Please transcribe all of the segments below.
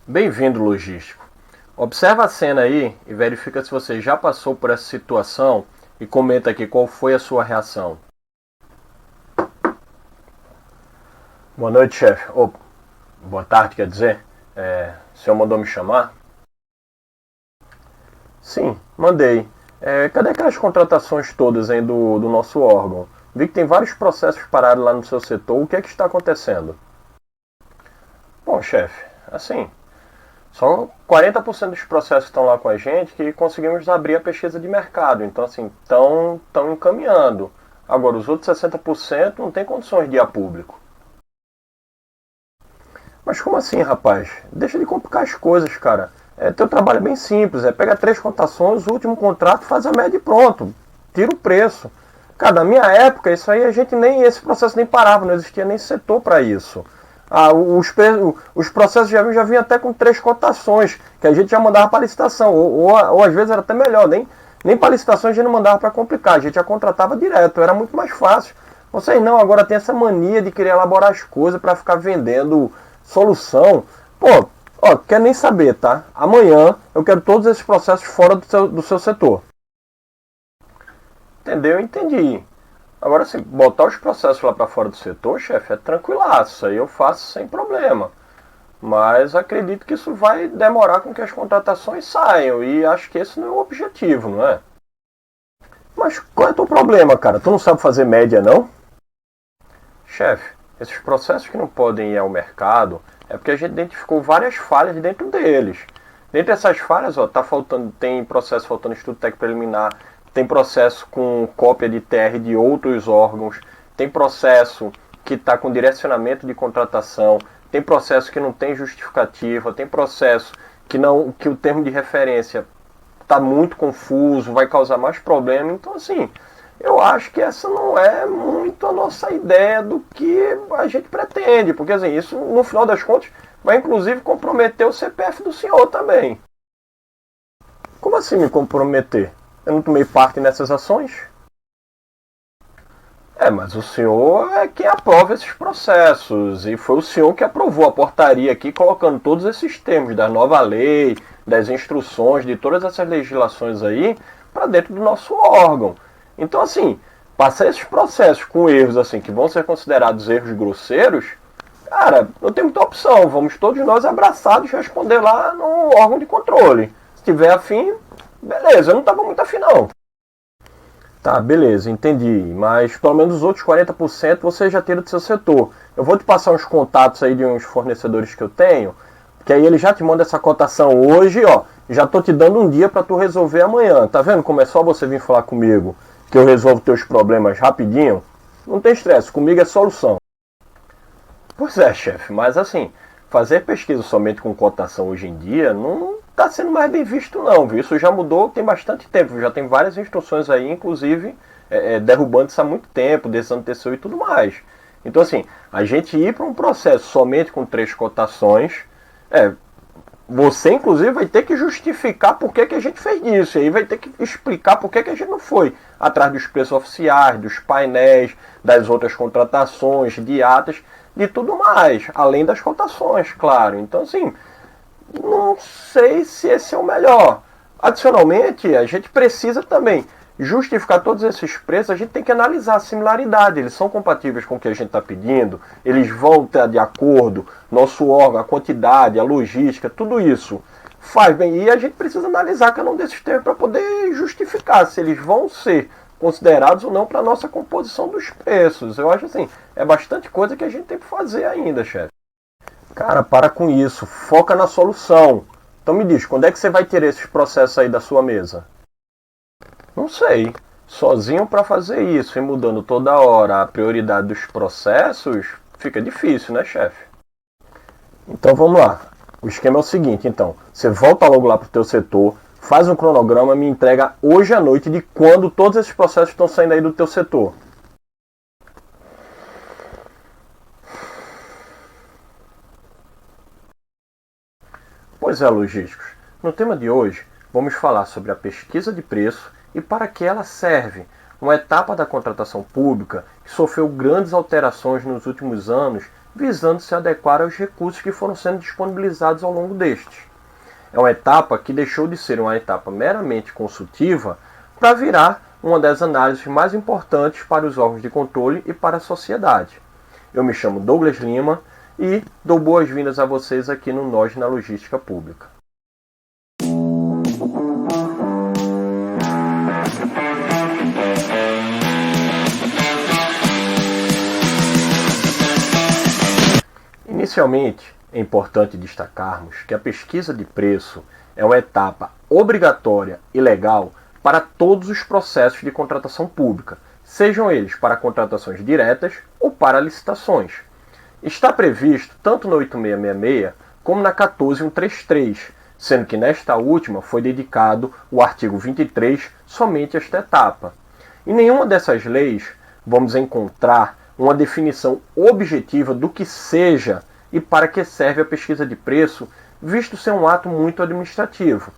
Bem-vindo, logístico. Observa a cena aí e verifica se você já passou por essa situação e comenta aqui qual foi a sua reação. Boa noite, chefe. Boa tarde, quer dizer. O senhor mandou me chamar? Sim, mandei. Cadê aquelas contratações todas aí do nosso órgão? Vi que tem vários processos parados lá no seu setor. O que é que está acontecendo? Bom, chefe, assim, só 40% dos processos estão lá com a gente que conseguimos abrir a pesquisa de mercado. Então, assim, estão encaminhando. Agora, os outros 60% não tem condições de ir a público. Mas como assim, rapaz? Deixa de complicar as coisas, cara. Teu trabalho é bem simples. Pega 3 cotações, o último contrato, faz a média e pronto. Tira o preço. Cara, na minha época, isso aí esse processo nem parava, não existia nem setor para isso. Os processos já vinham até com 3 cotações, que a gente já mandava para licitação, ou às vezes era até melhor, nem para licitação a gente não mandava para complicar, a gente já contratava direto, era muito mais fácil. Vocês não, agora tem essa mania de querer elaborar as coisas para ficar vendendo solução. Pô, quer nem saber, tá? Amanhã eu quero todos esses processos fora do seu setor. Entendeu? Entendi. Agora, se botar os processos lá para fora do setor, chefe, é tranquilaço. Aí eu faço sem problema. Mas acredito que isso vai demorar com que as contratações saiam. E acho que esse não é o objetivo, não é? Mas qual é o teu problema, cara? Tu não sabe fazer média, não? Chefe, esses processos que não podem ir ao mercado é porque a gente identificou várias falhas dentro deles. Dentre essas falhas, tem processo faltando estudo técnico preliminar, tem processo com cópia de TR de outros órgãos, tem processo que está com direcionamento de contratação, tem processo que não tem justificativa, tem processo que o termo de referência está muito confuso, vai causar mais problema. Então, assim, eu acho que essa não é muito a nossa ideia do que a gente pretende, porque assim, isso, no final das contas, vai inclusive comprometer o CPF do senhor também. Como assim me comprometer? Eu não tomei parte nessas ações? Mas o senhor é quem aprova esses processos, e foi o senhor que aprovou a portaria aqui, colocando todos esses termos da nova lei, das instruções, de todas essas legislações aí, para dentro do nosso órgão. Então, assim, passar esses processos com erros assim que vão ser considerados erros grosseiros, cara, não tem muita opção. Vamos todos nós abraçados responder lá no órgão de controle. Se tiver afim, beleza, eu não estava muito afim não. Tá, beleza, entendi. Mas pelo menos os outros 40% você já tira do seu setor. Eu vou te passar uns contatos aí de uns fornecedores que eu tenho, que aí ele já te manda essa cotação hoje, ó. Já tô te dando um dia para tu resolver amanhã. Tá vendo como é só você vir falar comigo que eu resolvo teus problemas rapidinho? Não tem estresse, comigo é solução. Pois é, chefe, mas assim, fazer pesquisa somente com cotação hoje em dia não está sendo mais bem visto não, viu? Isso já mudou tem bastante tempo, já tem várias instruções aí, inclusive derrubando isso há muito tempo, desde ano TCU e tudo mais. Então assim, a gente ir para um processo somente com 3 cotações, você inclusive vai ter que justificar por que a gente fez isso, e aí vai ter que explicar por que a gente não foi atrás dos preços oficiais, dos painéis, das outras contratações, de atas, de tudo mais, além das cotações, claro. Então assim, não sei se esse é o melhor. Adicionalmente, a gente precisa também justificar todos esses preços, a gente tem que analisar a similaridade. Eles são compatíveis com o que a gente está pedindo? Eles vão estar de acordo? Nosso órgão, a quantidade, a logística, tudo isso faz bem. E a gente precisa analisar cada um desses termos para poder justificar se eles vão ser considerados ou não para a nossa composição dos preços. Eu acho assim, é bastante coisa que a gente tem que fazer ainda, chefe. Cara, para com isso. Foca na solução. Então me diz, quando é que você vai tirar esses processos aí da sua mesa? Não sei. Sozinho para fazer isso e mudando toda hora a prioridade dos processos, fica difícil, né, chefe? Então vamos lá. O esquema é o seguinte, então. Você volta logo lá pro teu setor, faz um cronograma, me entrega hoje à noite de quando todos esses processos estão saindo aí do teu setor. Pois é, logísticos. No tema de hoje, vamos falar sobre a pesquisa de preço e para que ela serve, uma etapa da contratação pública que sofreu grandes alterações nos últimos anos visando se adequar aos recursos que foram sendo disponibilizados ao longo destes. É uma etapa que deixou de ser uma etapa meramente consultiva para virar uma das análises mais importantes para os órgãos de controle e para a sociedade. Eu me chamo Douglas Lima e dou boas-vindas a vocês aqui no Nós na Logística Pública. Inicialmente, é importante destacarmos que a pesquisa de preço é uma etapa obrigatória e legal para todos os processos de contratação pública, sejam eles para contratações diretas ou para licitações. Está previsto tanto na 8666 como na 14133, sendo que nesta última foi dedicado o artigo 23 somente a esta etapa. Em nenhuma dessas leis vamos encontrar uma definição objetiva do que seja e para que serve a pesquisa de preço, visto ser um ato muito administrativo.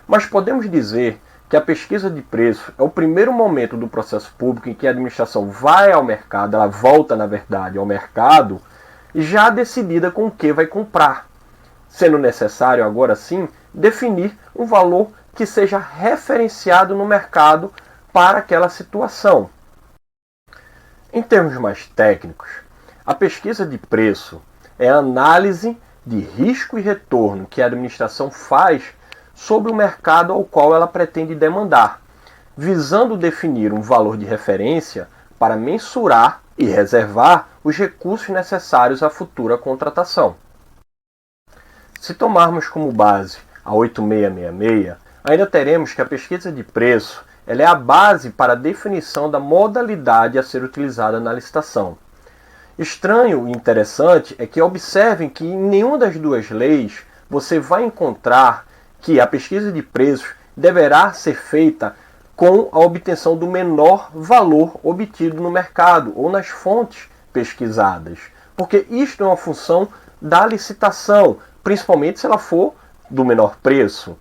Mas podemos dizer que a pesquisa de preço é o primeiro momento do processo público em que a administração vai ao mercado, ela volta, na verdade, ao mercado, já decidida com o que vai comprar, sendo necessário, agora sim, definir um valor que seja referenciado no mercado para aquela situação. Em termos mais técnicos, a pesquisa de preço é a análise de risco e retorno que a administração faz sobre o mercado ao qual ela pretende demandar, visando definir um valor de referência para mensurar e reservar os recursos necessários à futura contratação. Se tomarmos como base a 8666, ainda teremos que a pesquisa de preço ela é a base para a definição da modalidade a ser utilizada na licitação. Estranho e interessante é que observem que em nenhuma das duas leis você vai encontrar que a pesquisa de preços deverá ser feita com a obtenção do menor valor obtido no mercado ou nas fontes pesquisadas, porque isto é uma função da licitação, principalmente se ela for do menor preço.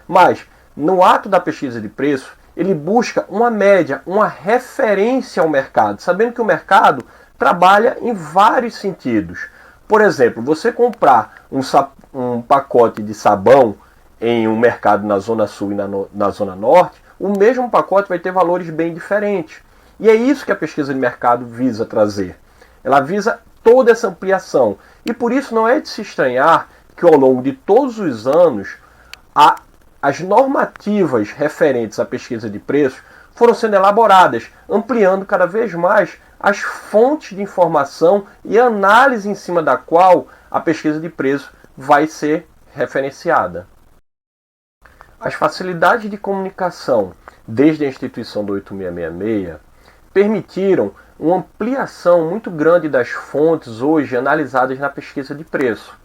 Mas, no ato da pesquisa de preço, ele busca uma média, uma referência ao mercado, sabendo que o mercado trabalha em vários sentidos. Por exemplo, você comprar um pacote de sabão em um mercado na Zona Sul e na Zona Norte, o mesmo pacote vai ter valores bem diferentes. E é isso que a pesquisa de mercado visa trazer. Ela visa toda essa ampliação. E por isso não é de se estranhar que ao longo de todos os anos as normativas referentes à pesquisa de preços foram sendo elaboradas, ampliando cada vez mais as fontes de informação e análise em cima da qual a pesquisa de preço vai ser referenciada. As facilidades de comunicação desde a instituição do 8666 permitiram uma ampliação muito grande das fontes hoje analisadas na pesquisa de preço.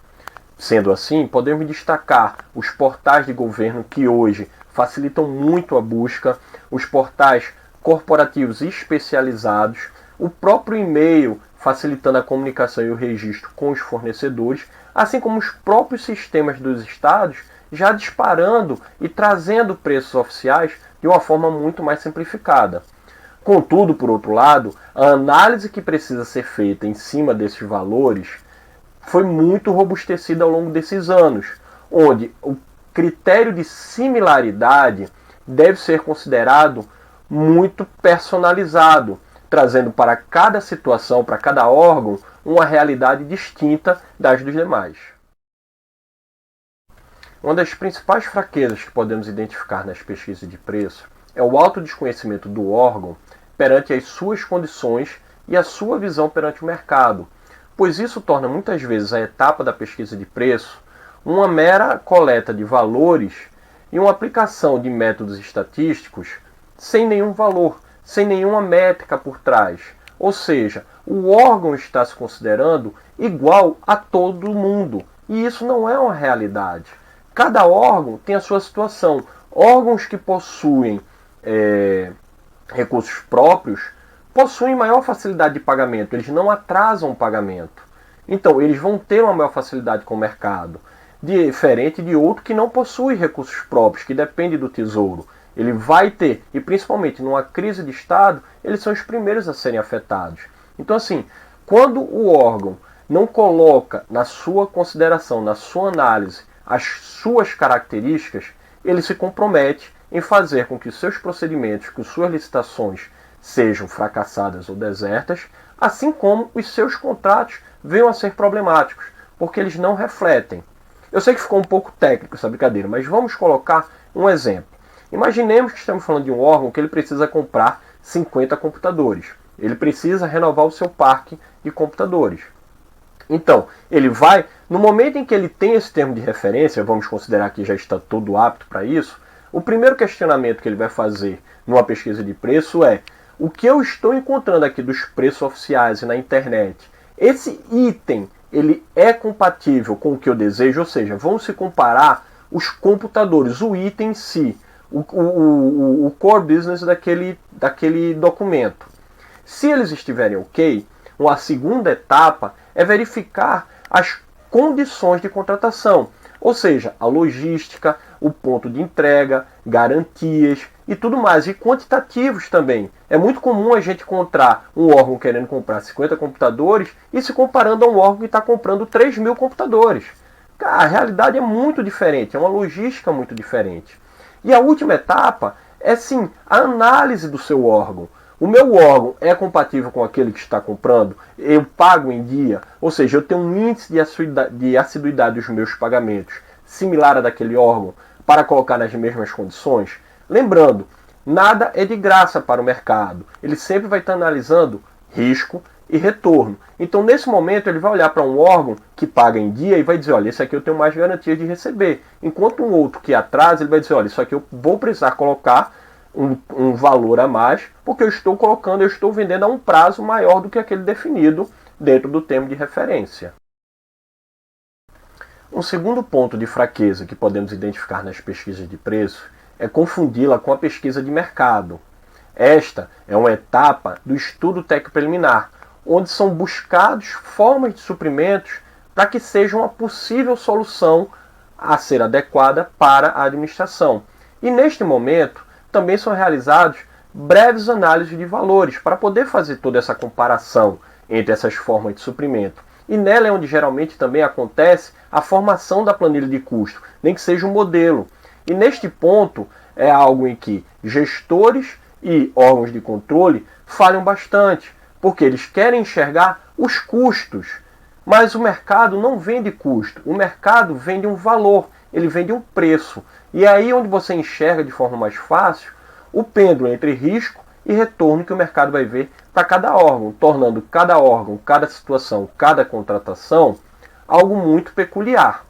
Sendo assim, podemos destacar os portais de governo que hoje facilitam muito a busca, os portais corporativos especializados, o próprio e-mail facilitando a comunicação e o registro com os fornecedores, assim como os próprios sistemas dos estados já disparando e trazendo preços oficiais de uma forma muito mais simplificada. Contudo, por outro lado, a análise que precisa ser feita em cima desses valores foi muito robustecida ao longo desses anos, onde o critério de similaridade deve ser considerado muito personalizado, trazendo para cada situação, para cada órgão, uma realidade distinta das dos demais. Uma das principais fraquezas que podemos identificar nas pesquisas de preço é o alto desconhecimento do órgão perante as suas condições e a sua visão perante o mercado, pois isso torna muitas vezes a etapa da pesquisa de preço uma mera coleta de valores e uma aplicação de métodos estatísticos sem nenhum valor, sem nenhuma métrica por trás. Ou seja, o órgão está se considerando igual a todo mundo, e isso não é uma realidade. Cada órgão tem a sua situação. Órgãos que possuem recursos próprios possuem maior facilidade de pagamento, eles não atrasam o pagamento. Então, eles vão ter uma maior facilidade com o mercado, diferente de outro que não possui recursos próprios, que depende do tesouro. Ele vai ter, e principalmente numa crise de Estado, eles são os primeiros a serem afetados. Então, assim, quando o órgão não coloca na sua consideração, na sua análise, as suas características, ele se compromete em fazer com que os seus procedimentos, que as suas licitações sejam fracassadas ou desertas, assim como os seus contratos venham a ser problemáticos, porque eles não refletem. Eu sei que ficou um pouco técnico essa brincadeira, mas vamos colocar um exemplo. Imaginemos que estamos falando de um órgão que ele precisa comprar 50 computadores. Ele precisa renovar o seu parque de computadores. Então, ele vai, no momento em que ele tem esse termo de referência, vamos considerar que já está todo apto para isso, o primeiro questionamento que ele vai fazer numa pesquisa de preço é: o que eu estou encontrando aqui dos preços oficiais e na internet, esse item, ele é compatível com o que eu desejo? Ou seja, vamos se comparar os computadores, o item em si, o core business daquele documento. Se eles estiverem ok, a segunda etapa é verificar as condições de contratação, ou seja, a logística, o ponto de entrega, garantias e tudo mais, e quantitativos também. É muito comum a gente encontrar um órgão querendo comprar 50 computadores e se comparando a um órgão que está comprando 3.000 computadores. A realidade é muito diferente, é uma logística muito diferente. E a última etapa é sim a análise do seu órgão. O meu órgão é compatível com aquele que está comprando? Eu pago em dia? Ou seja, eu tenho um índice de assiduidade dos meus pagamentos similar a daquele órgão para colocar nas mesmas condições? Lembrando, nada é de graça para o mercado. Ele sempre vai estar analisando risco e retorno. Então, nesse momento, ele vai olhar para um órgão que paga em dia e vai dizer: olha, esse aqui eu tenho mais garantias de receber. Enquanto um outro que atrasa, ele vai dizer: olha, isso aqui eu vou precisar colocar um valor a mais, porque eu estou vendendo a um prazo maior do que aquele definido dentro do termo de referência. Um segundo ponto de fraqueza que podemos identificar nas pesquisas de preço é confundi-la com a pesquisa de mercado. Esta é uma etapa do estudo técnico preliminar, onde são buscados formas de suprimentos para que seja uma possível solução a ser adequada para a administração. E neste momento, também são realizados breves análises de valores para poder fazer toda essa comparação entre essas formas de suprimento. E nela é onde geralmente também acontece a formação da planilha de custo, nem que seja um modelo. E neste ponto é algo em que gestores e órgãos de controle falham bastante, porque eles querem enxergar os custos, mas o mercado não vende custo, o mercado vende um valor, ele vende um preço. E é aí onde você enxerga de forma mais fácil o pêndulo entre risco e retorno que o mercado vai ver para cada órgão, tornando cada órgão, cada situação, cada contratação algo muito peculiar.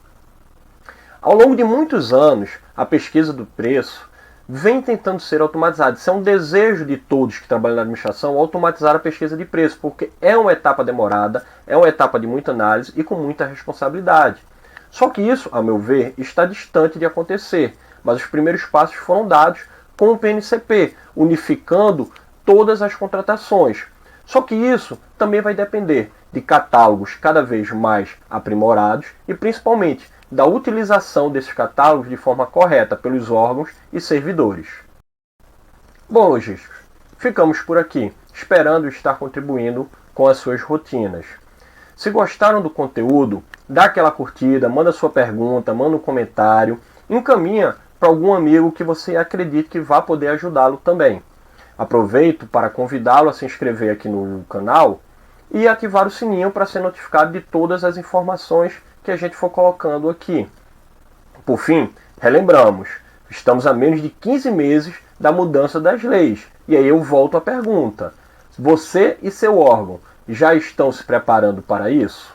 Ao longo de muitos anos, a pesquisa do preço vem tentando ser automatizada. Isso é um desejo de todos que trabalham na administração, automatizar a pesquisa de preço, porque é uma etapa demorada, é uma etapa de muita análise e com muita responsabilidade. Só que isso, a meu ver, está distante de acontecer, mas os primeiros passos foram dados com o PNCP, unificando todas as contratações. Só que isso também vai depender de catálogos cada vez mais aprimorados e principalmente da utilização desses catálogos de forma correta pelos órgãos e servidores. Bom, logísticos, ficamos por aqui, esperando estar contribuindo com as suas rotinas. Se gostaram do conteúdo, dá aquela curtida, manda sua pergunta, manda um comentário, encaminha para algum amigo que você acredite que vá poder ajudá-lo também. Aproveito para convidá-lo a se inscrever aqui no canal e ativar o sininho para ser notificado de todas as informações que a gente for colocando aqui. Por fim, relembramos, estamos a menos de 15 meses da mudança das leis. E aí eu volto à pergunta: você e seu órgão já estão se preparando para isso?